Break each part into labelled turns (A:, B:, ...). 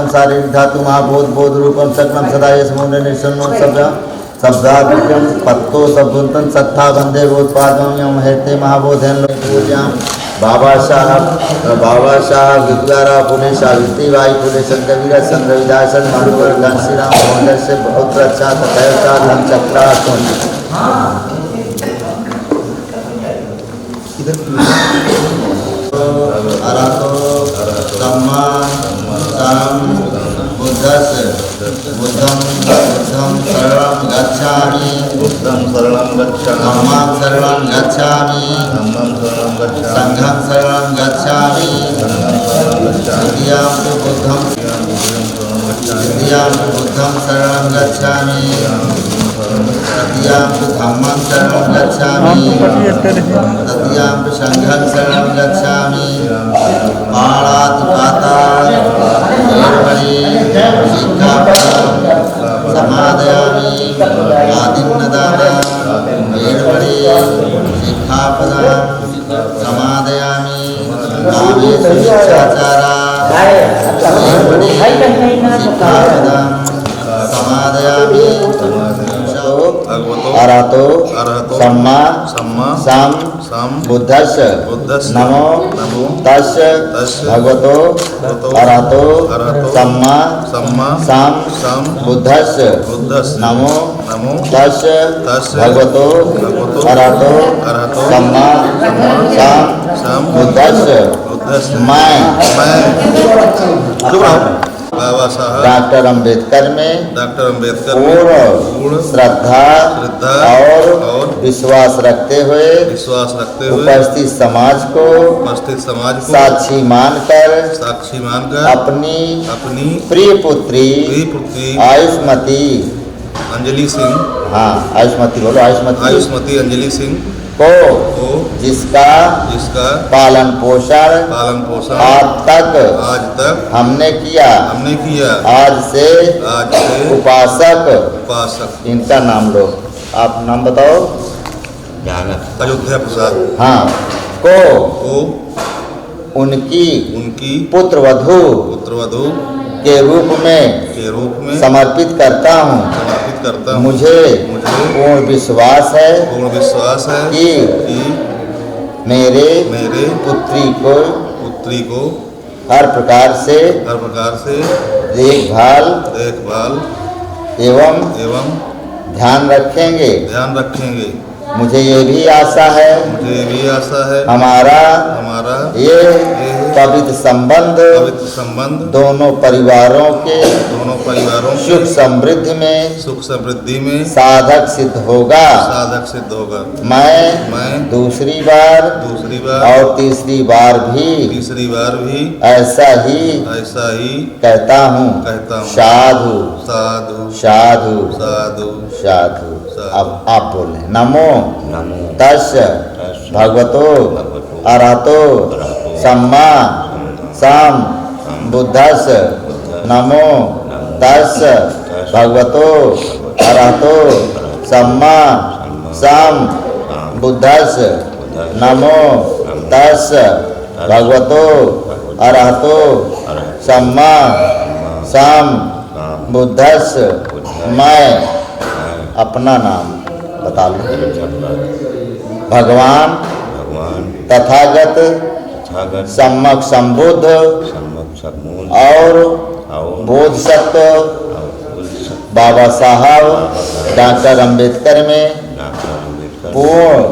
A: तम शारीरिक धातु महाभूत बोध रूपम सकलम सदा यश मूल्य निशुन्नो शब्दाभिक्यम पत्तो सबुंतन सत्था बंदे बोधपादम यम हेते महाबोधन पूज्याम बाबा साहब विद्यारा पुणे सावित्री बाई पुणे संतवीर संतविदासन मधुवर घनश्रीराम महोदय से बहुत अच्छा तथा धन चक्रा अरहतो सम्मा बुद्धस्य बुद्धं शरणं गच्छामि धम्मं शरणं गच्छामि संघं शरणं गच्छामि द्वितीयं बुद्धं शरणं गच्छामि तृतीयं धम्मं शरणं गच्छामि तृतीयं संघं शरणं गच्छामि पाणातिपातानि सिक्खापदं समादयामि आदिन्नदानं वेर्वणि सिक्खापदं समादयामि कामेषु मिथ्याचारा वेर्वणि सिक्खापदं समादयामि अरहतो सम्मा सम बुद्धस्य नमो तस्य भगवतो अरहतो सम्मा सम बुद्धस्य नमो तस्य भगवतो अरहतो सम्मा सम बुद्धस्य मैं
B: बाबा साहब
A: डॉक्टर अंबेडकर में पूर्ण श्रद्धा और विश्वास रखते हुए उपस्थित समाज को साक्षी मानकर अपनी प्रिय पुत्री आयुष्मती
B: अंजलि सिंह,
A: हाँ आयुष्मती बोलो,
B: आयुष्मती अंजलि सिंह
A: को जिसका पालन पोषण आज तक हमने किया आज से उपासक इनका नाम लो, आप नाम बताओ।
B: अयोध्या प्रसाद
A: हाँ को उनकी पुत्रवधू के रूप में समर्पित करता हूँ। मुझे पूर्ण विश्वास है कि मेरे पुत्री को हर प्रकार से देखभाल एवं ध्यान रखेंगे। मुझे ये भी आशा है हमारा ये पवित्र संबंध दोनों परिवारों के सुख समृद्धि में साधक सिद्ध होगा। मैं दूसरी बार और तीसरी बार भी ऐसा ही कहता हूँ। साधु साधु साधु। अब आप बोले नमो तस्य भगवतो अरहतो सम्मा सम बुद्धस्य नमो तस्य भगवतो अरहतो सम्मा सम बुद्धस्य नमो तस्य भगवतो अरहतो सम्मा सम बुद्धस्य। मैं अपना नाम बता लो। भगवान तथागत सम्यक संबुद्ध और बोधसत्व बाबा साहब डॉक्टर अंबेडकर में पूर्ण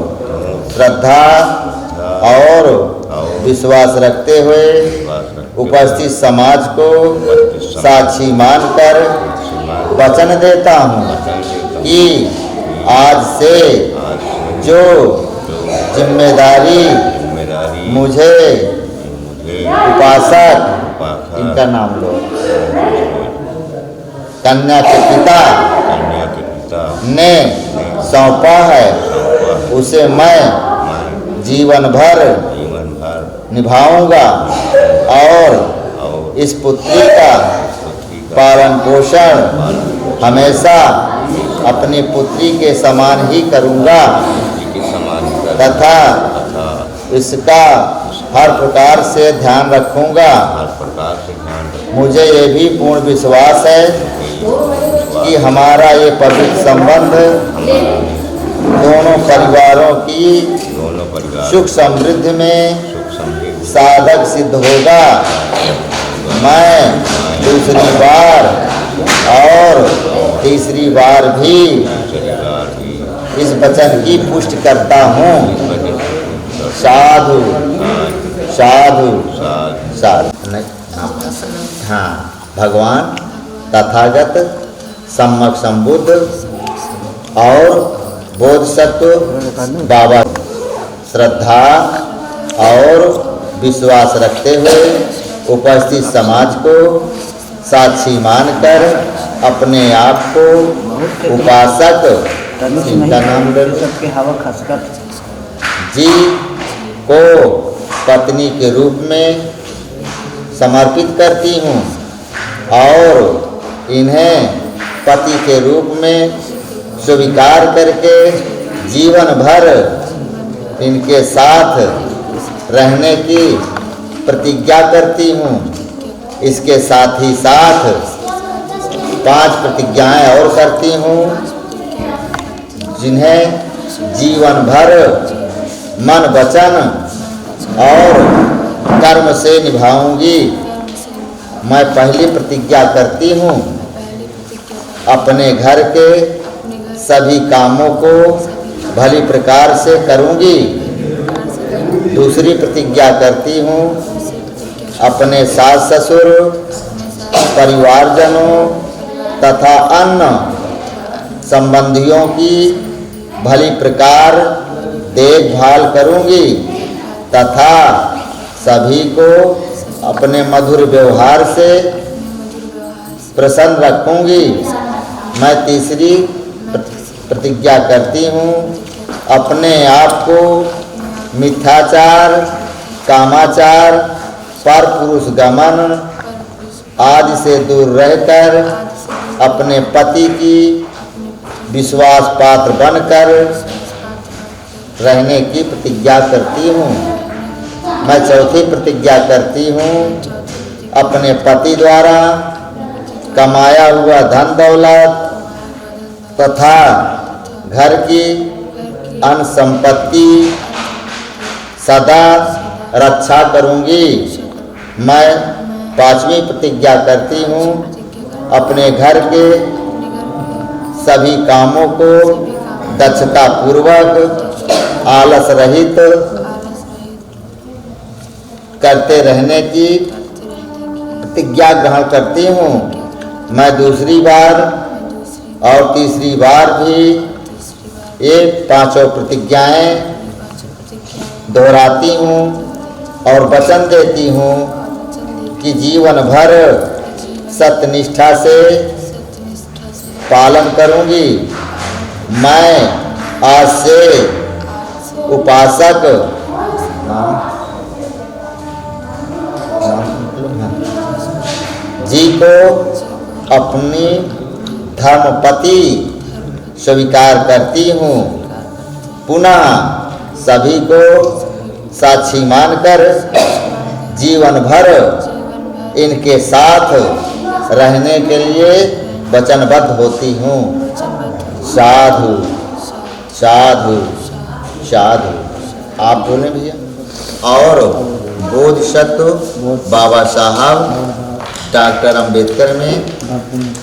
A: श्रद्धा और विश्वास रखते हुए उपस्थित समाज को साक्षी मानकर वचन देता हूँ कि आज से जो जिम्मेदारी मुझे उपासक इनका नाम लो कन्या के पिता ने सौंपा है उसे मैं जीवन भर निभाऊंगा और इस पुत्री का पालन पोषण हमेशा अपनी पुत्री के समान ही करूंगा तथा इसका हर प्रकार से ध्यान रखूंगा। मुझे ये भी पूर्ण विश्वास है कि हमारा ये पवित्र संबंध दोनों परिवारों की
B: दोनों परिवार
A: सुख समृद्धि में
B: सुख समृद्धि
A: साधक सिद्ध होगा। मैं दूसरी बार और तीसरी बार भी
B: परिवार भी
A: इस वचन की पुष्टि करता हूँ। साधु साधु साधु। नहीं, हाँ, भगवान तथागत सम्यक संबुद्ध और बोधसत्व बाबा श्रद्धा और विश्वास रखते हुए उपस्थित समाज को साक्षी मानकर अपने आप को उपासक इनका नाम जी को पत्नी के रूप में समर्पित करती हूँ और इन्हें पति के रूप में स्वीकार करके जीवन भर इनके साथ रहने की प्रतिज्ञा करती हूँ। इसके साथ ही साथ 5 प्रतिज्ञाएं और करती हूँ जिन्हें जीवन भर मन वचन और कर्म से निभाऊंगी। मैं पहली प्रतिज्ञा करती हूँ अपने घर के सभी कामों को भली प्रकार से करूंगी। दूसरी प्रतिज्ञा करती हूँ अपने सास ससुर परिवारजनों तथा अन्य संबंधियों की भली प्रकार देखभाल करूंगी तथा सभी को अपने मधुर व्यवहार से प्रसन्न रखूंगी। मैं तीसरी प्रतिज्ञा करती हूँ अपने आप को मिथ्याचार कामाचार पर पुरुष गमन आदि से दूर रहकर अपने पति की विश्वास पात्र बनकर रहने की प्रतिज्ञा करती हूँ। मैं चौथी प्रतिज्ञा करती हूँ अपने पति द्वारा कमाया हुआ धन दौलत तथा घर की अन्य संपत्ति सदा रक्षा करूंगी। मैं 5वीं प्रतिज्ञा करती हूँ अपने घर के सभी कामों को दक्षता पूर्वक आलस रहित करते रहने की प्रतिज्ञा ग्रहण करती हूँ। मैं दूसरी बार और तीसरी बार भी ये 5 प्रतिज्ञाएं दोहराती हूँ और वचन देती हूँ कि जीवन भर सत्यनिष्ठा से पालन करूँगी। मैं आज से उपासक जी को अपनी धर्मपति स्वीकार करती हूँ। पुनः सभी को साक्षी मानकर जीवन भर इनके साथ रहने के लिए वचनबद्ध होती हूँ। साधु साधु साधु। आप बोले भैया। और बोधिसत्व बाबा साहब डॉक्टर अंबेडकर में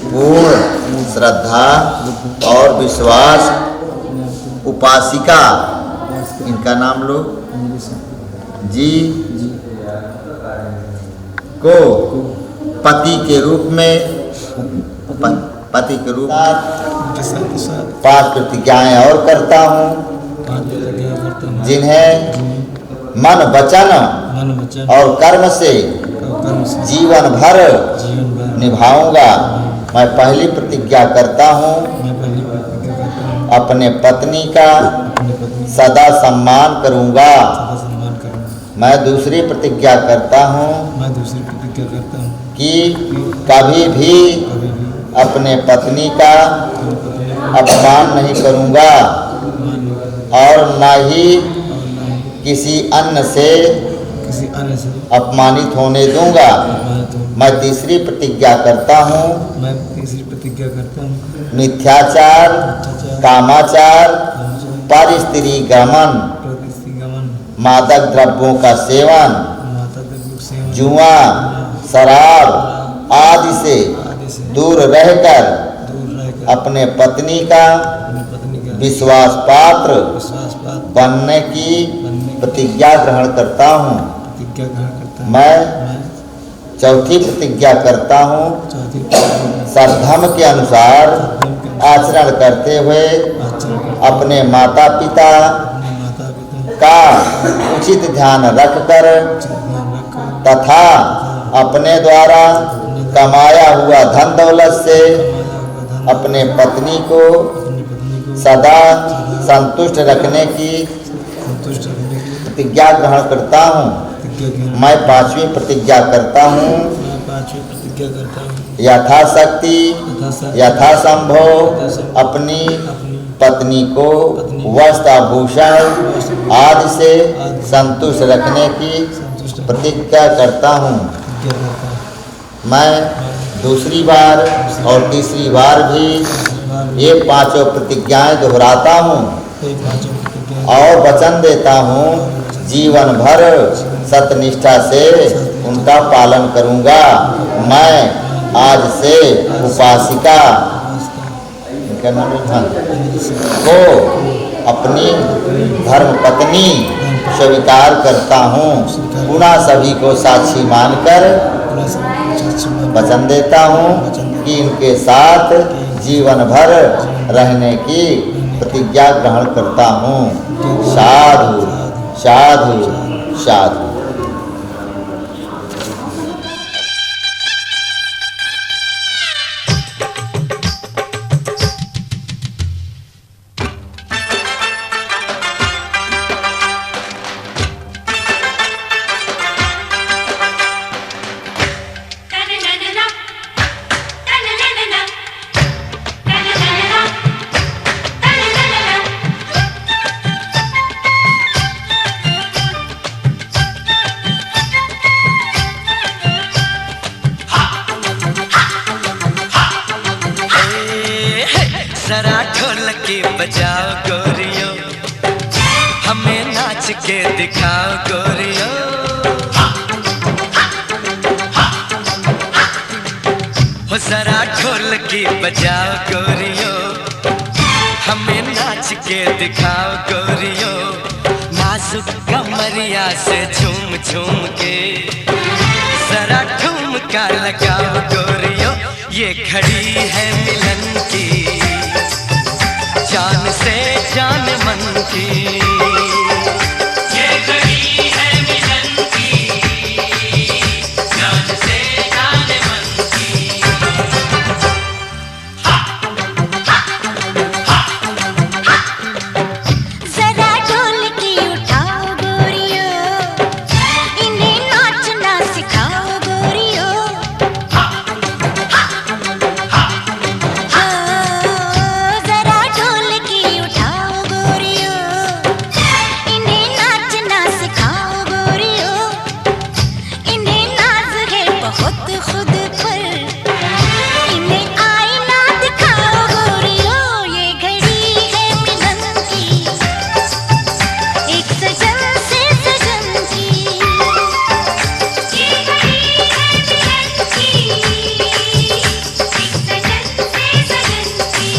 A: पूर्ण श्रद्धा और विश्वास उपासिका इनका नाम लो जी को पति के रूप में पति के रूप में 5 प्रतिज्ञाएं और करता हूँ जिन्हें मन वचन और कर्म से जीवन भर निभाऊंगा। मैं पहली प्रतिज्ञा करता हूँ अपने पत्नी का सदा सम्मान करूंगा। मैं दूसरी प्रतिज्ञा करता हूँ कि कभी भी अपने पत्नी का अपमान नहीं करूंगा और न ही किसी अन्य से
C: किसी अन्य से
A: अपमानित होने दूंगा।
C: अपमानित हो।
A: मैं तीसरी प्रतिज्ञा करता हूँ,
C: मैं तीसरी प्रतिज्ञा करता हूँ,
A: मिथ्याचार, कामाचार, पर स्त्री गमन,
C: प्रतिगमन,
A: मादक द्रव्यों का सेवन,
C: माता द्रव्य सेवन,
A: जुआ, शराब आदि से
C: आदि से
A: दूर रहकर
C: दूर रहकर
A: अपने पत्नी का
C: अपनी पत्नी का
A: विश्वास पात्र
C: विश्वास पात्र
A: बनने की प्रतिज्ञा ग्रहण करता हूँ।
C: प्रतिज्ञा ग्रहण करता हूँ।
A: मैं चौथी प्रतिज्ञा करता हूँ,
C: चौथी प्रतिज्ञा
A: सरधर्म के अनुसार आचरण करते हुए
C: आचरण करता हूँ।
A: अपने माता पिता
C: अपने माता पिता
A: का उचित ध्यान रखकर
C: ध्यान रखकर
A: तथा अपने द्वारा कमाया हुआ धन दौलत से
C: कमाया हुआ धन
A: अपने पत्नी को
C: अपनी पत्नी को
A: सदा संतुष्ट रखने की
C: संतुष्ट रखने के लिए
A: प्रतिज्ञा ग्रहण करता हूँ।
C: प्रतिज्ञा ग्रहण।
A: मैं पांचवी प्रतिज्ञा करता हूँ,
C: मैं पांचवी प्रतिज्ञा करता हूँ,
A: यथाशक्ति
C: यथाशक्ति
A: यथासंभव अपनी
C: अपनी
A: पत्नी को वस्त्र आभूषण आदि से संतुष्ट रखने की
C: संतुष्ट
A: प्रतिज्ञा करता हूँ।
C: प्रतिज्ञा करता हूँ।
A: मैं दूसरी बार और तीसरी बार भी ये पांचों प्रतिज्ञाएं दोहराता हूँ
C: ये पांचों प्रतिज्ञा
A: और वचन देता हूँ जीवन भर सत्यनिष्ठा से उनका पालन करूँगा। मैं आज से उपासिका इनका नाम को अपनी धर्म पत्नी स्वीकार करता हूँ। पुनः सभी को साक्षी मानकर वचन देता हूँ कि इनके साथ जीवन भर रहने की प्रतिज्ञा ग्रहण करता हूँ। साधु साधु साधु।
D: जरा ढोलकी बजाओ गोरियो, हमें नाच के दिखाओ गोरियो। हो जरा ढोलकी बजाओ गोरियो, हमें नाच के दिखाओ गोरियो। नाजुक कमरिया से झूम झूम के जरा ठुमका लगाओ गोरियो। ये घड़ी है मिलन की, जान से जान मन की। ये घड़ी है मिलन की, जान से जान मन की।
E: जरा ढोलकी उठाओ गोरियो, इन्हें नाचना सिखाओ गोरियो। जरा ढोलकी उठाओ गोरियो, इन्हें नाचना सिखाओ गोरियो। इन्हें नाज है बहुत खुद पर, इन्हें आईना दिखाओ गोरियो। ये घड़ी है मिलन की, एक सजन से सजन की। ये घड़ी है मिलन की, एक सजन से सजन की।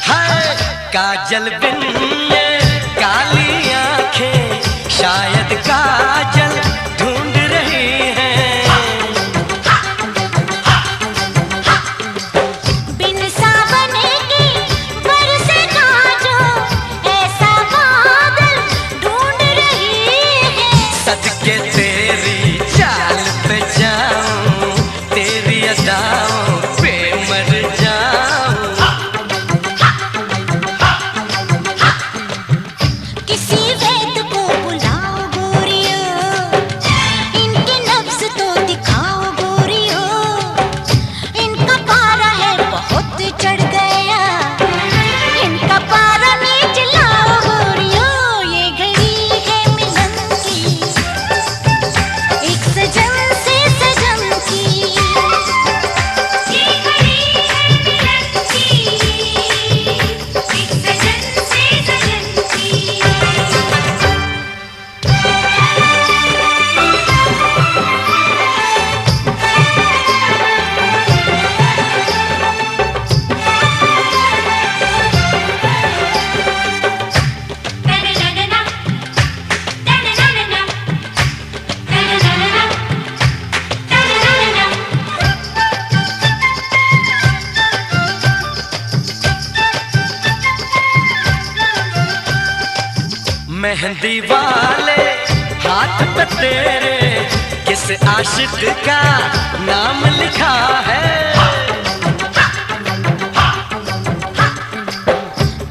D: है काजल बिन काली आंखें, शायद काजल ढूंढ रही हैं।
E: बिन सावन के
D: मेहंदी वाले हाथ पे तेरे किस आशिक का नाम लिखा है?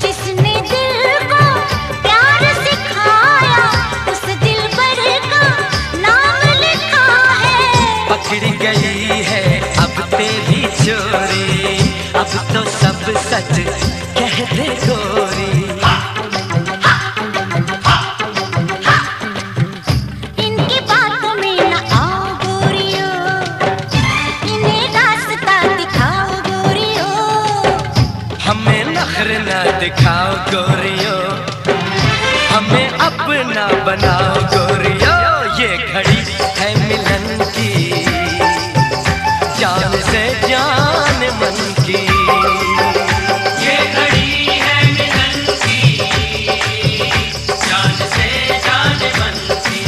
E: जिसने दिल को प्यार सिखाया उस दिलबर का नाम लिखा है।
D: पकड़ी गई है अब तेरी चोरी, अब तो सब सच कह दे गोरी।
E: इनकी बातों में न आओ गोरियो, इन्हें रास्ता दिखाओ गोरियो।
D: हमें नखरे न दिखाओ गोरियो, हमें अपना बनाओ गोरियो। ये घड़ी है मिलन की, जान से जान मन की। ये घड़ी है मिलन की, जान से जान मन की।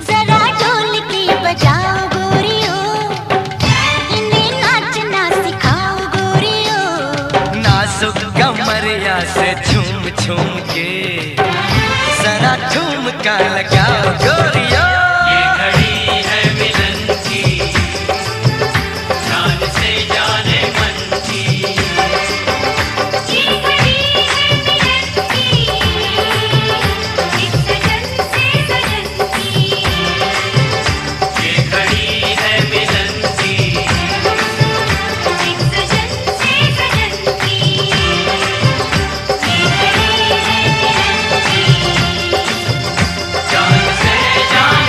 E: जरा ढोलकी बजाओ गोरियो, इन्हें नाचना सिखाओ गोरियो।
D: नाजुक कमरिया से झूम झूम के जरा ठुमका लगाओ गोरियो। ये घड़ी है मिलन की, जान से जाने मन की।
E: ये घड़ी है मिलन की, इस सजन से सजन की।
D: ये घड़ी है मिलन की,
E: इस सजन से सजन की। ये घड़ी है मिलन की,
D: जान से जान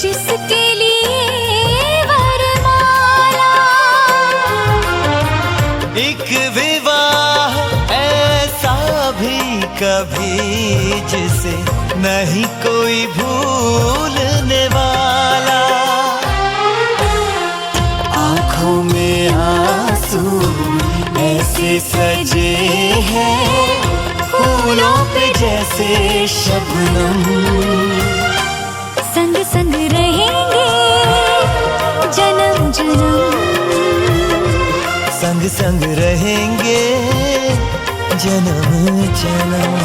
E: जिसके लिए वरमाला।
D: एक विवाह ऐसा भी कभी जिसे नहीं कोई भूलने वाला। आँखों में आंसू ऐसे सजे हैं फूलों पे जैसे शबनम।
E: संग संग रहेंगे जन्म जन्म।
D: संग संग रहेंगे जन्म जन्म।